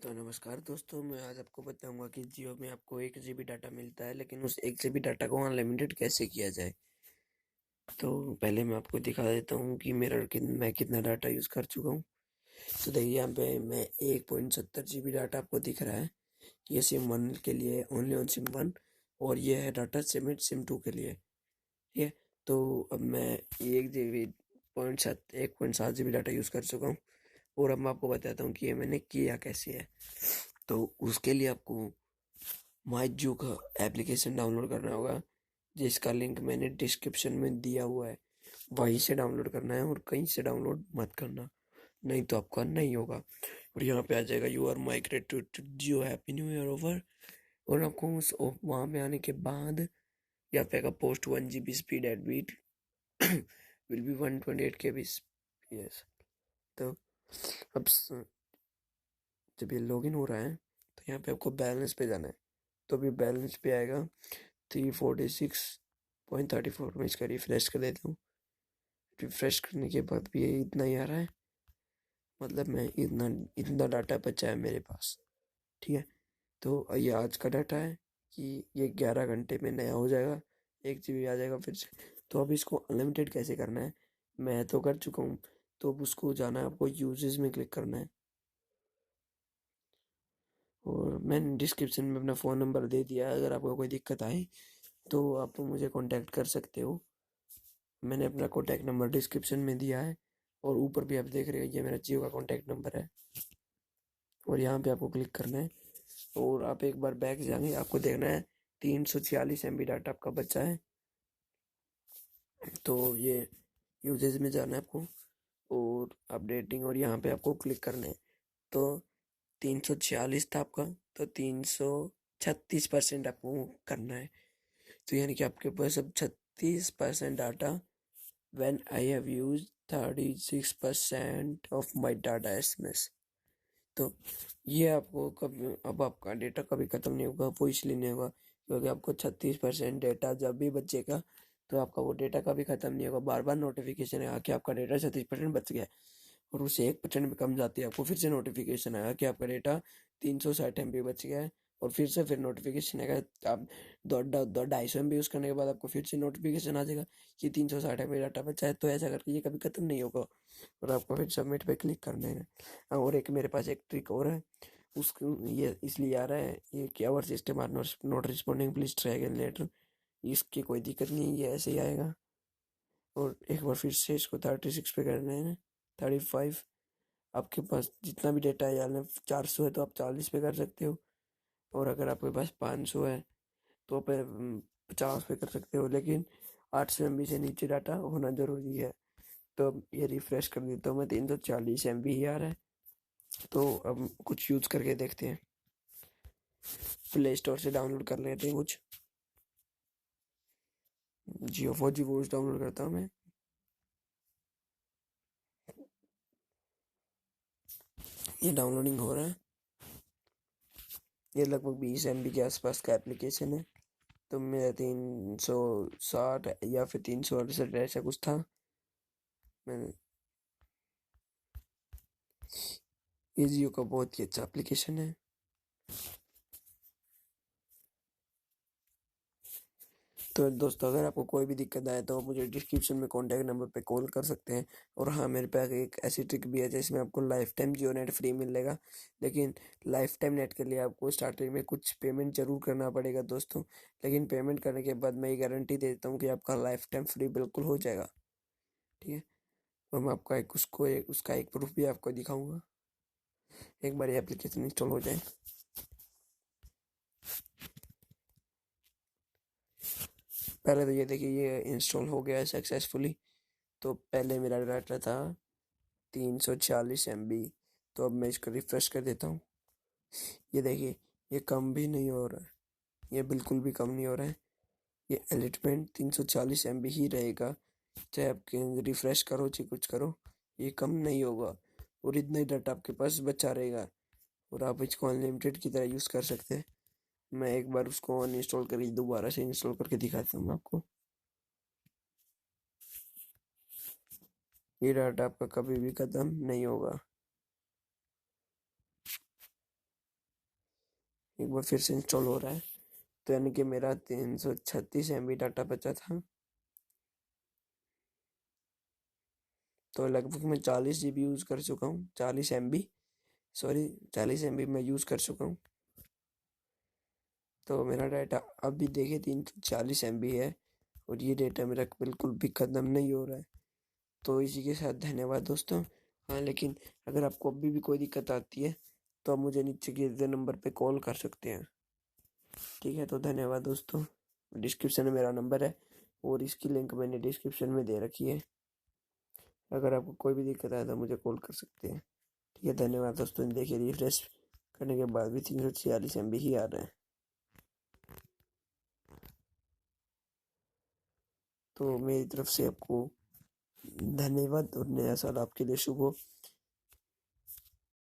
तो नमस्कार दोस्तों, मैं आज आपको बताऊंगा कि जियो में आपको 1 GB डाटा मिलता है, लेकिन उस 1 GB डाटा को अनलिमिटेड कैसे किया जाए। तो पहले मैं आपको दिखा देता हूँ कि मैं कितना डाटा यूज़ कर चुका हूँ। तो देखिए, यहाँ पे मैं 1.70 GB डाटा आपको दिख रहा है। ये सिम 1 के लिए, ओनली ऑन सिम 1। और ये है डाटा सिम 2 के लिए। ठीक है। तो अब मैं 1.7 GB डाटा यूज़ कर चुका हूँ। और अब मैं आपको बताता हूँ कि ये मैंने किया कैसे है। तो उसके लिए आपको माई जियो का एप्लीकेशन डाउनलोड करना होगा, जिसका लिंक मैंने डिस्क्रिप्शन में दिया हुआ है। वहीं से डाउनलोड करना है और कहीं से डाउनलोड मत करना, नहीं तो आपका नहीं होगा। और यहाँ पे आ जाएगा you are migrate to Jio, happy new year offer. और आपको उस वहाँ पे आने के बाद यहाँ पे आएगा post 1 GB speed at beat will be 128 KB। Yes. तो अब जब ये लॉगिन हो रहा है तो यहाँ पे आपको बैलेंस पे जाना है। तो अभी बैलेंस पे आएगा 346.34। मैं इसका रिफ्रेश कर देता हूँ। रिफ्रेश करने के बाद भी ये इतना ही आ रहा है, मतलब मैं इतना इतना डाटा बचा है मेरे पास। ठीक है। तो ये आज का डाटा है कि ये 11 घंटे में नया हो जाएगा, 1 GB आ जाएगा फिर से। तो अब इसको अनलिमिटेड कैसे करना है, मैं तो कर चुका हूँ। तो अब उसको जाना है, आपको यूजेस में क्लिक करना है। और मैंने डिस्क्रिप्शन में अपना फ़ोन नंबर दे दिया है, अगर आपको कोई दिक्कत आए तो आप मुझे कांटेक्ट कर सकते हो। मैंने अपना कॉन्टैक्ट नंबर डिस्क्रिप्शन में दिया है, और ऊपर भी आप देख रहे हो, ये मेरा जियो का कॉन्टैक्ट नंबर है। और यहाँ पे आपको क्लिक करना है और आप एक बार बैक जाएंगे, आपको देखना है 346 MB डाटा आपका बचा है। तो ये यूजेज में जाना है आपको और अपडेटिंग, और यहाँ पे आपको क्लिक करना है। तो 346 था आपका, तो 336% आपको करना है। तो यानी कि आपके पास अब 36% data, when I have used 36% of my data SMS। तो ये आपको कभी, अब आपका डेटा कभी ख़त्म नहीं होगा। वो इसलिए नहीं होगा क्योंकि आपको 36% डेटा जब भी बचेगा तो आपका वो डेटा कभी ख़त्म नहीं होगा। बार बार नोटिफिकेशन आया कि आपका डेटा 36% बच गया है, और उससे 1% भी कम जाती है, आपको फिर से नोटिफिकेशन आया कि आपका डेटा 360 MB बच गया है। और फिर नोटिफिकेशन आएगा, आप 250 MB यूज़ करने के बाद आपको फिर से नोटिफिकेशन आ जाएगा कि 360 MB डाटा बचा है। तो ऐसा करके ये कभी ख़त्म नहीं होगा, और आपको फिर सबमिट पे क्लिक करना है। हाँ, और एक मेरे पास एक ट्रिक और है। उसको ये इसलिए आ रहा है, ये कि our system are not responding, please try again later. इसकी कोई दिक्कत नहीं है, ये ऐसे ही आएगा। और एक बार फिर से इसको 36 पे करना है, 35। आपके पास जितना भी डेटा है, यानी 400 है तो आप 40 पे कर सकते हो। और अगर आपके पास 500 है तो आप 50 पे कर सकते हो, लेकिन 800 MB से नीचे डाटा होना जरूरी है। तो अब ये रिफ्रेश कर देता हूँ मैं, 340 MB ही आ रहा है। तो अब कुछ यूज करके देखते हैं, प्ले स्टोर से डाउनलोड कर लेते हैं कुछ। जियो 4G वॉच डाउनलोड करता हूँ मैं। ये डाउनलोडिंग हो रहा है। ये लगभग 20 MB के आसपास का एप्लीकेशन है। तो मेरा 360 या फिर 368 ऐसा कुछ था। मैंने, ये जियो का बहुत ही अच्छा एप्लीकेशन है। तो दोस्तों, अगर आपको कोई भी दिक्कत आए तो आप मुझे डिस्क्रिप्शन में कॉन्टैक्ट नंबर पे कॉल कर सकते हैं। और हाँ, मेरे पास एक ऐसी ट्रिक भी है जिसमें आपको लाइफ टाइम जियो नेट फ्री मिलेगा। लेकिन लाइफ टाइम नेट के लिए आपको स्टार्टिंग में कुछ पेमेंट जरूर करना पड़ेगा दोस्तों। लेकिन पेमेंट करने के बाद मैं ये गारंटी देता हूँ कि आपका लाइफ टाइम फ्री बिल्कुल हो जाएगा। ठीक है। और मैं आपका उसका एक प्रूफ भी आपको दिखाऊंगा, एक बार ये एप्लीकेशन इंस्टॉल हो जाए। पहले तो ये देखिए, ये इंस्टॉल हो गया है सक्सेसफुली। तो पहले मेरा डाटा था 346 MB। तो अब मैं इसको रिफ्रेश कर देता हूँ। ये देखिए, ये कम भी नहीं हो रहा है, ये बिल्कुल भी कम नहीं हो रहा है। ये एलिटमेंट 340 MB ही रहेगा, चाहे आप रिफ्रेश करो चाहे कुछ करो, ये कम नहीं होगा। और इतना ही डाटा आपके पास बचा रहेगा, और आप इसको अनलिमिटेड की तरह यूज़ कर सकते हैं। मैं एक बार उसको अनइंस्टॉल करके दोबारा से इंस्टॉल करके दिखाता हूँ आपको। ये डाटा आपका कभी भी खत्म नहीं होगा। एक बार फिर से इंस्टॉल हो रहा है। तो यानी कि मेरा 336 MB डाटा बचा था, तो लगभग मैं 40 GB यूज़ कर चुका हूँ। 40 MB, सॉरी 40 MB मैं यूज़ कर चुका हूँ। तो मेरा डाटा अब भी देखिए 340 MB है, और ये डेटा मेरा बिल्कुल भी ख़त्म नहीं हो रहा है। तो इसी के साथ धन्यवाद दोस्तों। हाँ, लेकिन अगर आपको अभी भी कोई दिक्कत आती है तो आप मुझे नीचे के दिए नंबर पे कॉल कर सकते हैं। ठीक है, तो धन्यवाद दोस्तों। डिस्क्रिप्शन में मेरा नंबर है, और इसकी लिंक मैंने डिस्क्रिप्शन में दे रखी है। अगर आपको कोई भी दिक्कत आए तो मुझे कॉल कर सकते हैं। ठीक है, धन्यवाद दोस्तों। देखिए, रिफ्रेश करने के बाद भी 346 MB ही आ रहा है। तो मेरी तरफ से आपको धन्यवाद, और नया साल आपके लिए शुभ हो।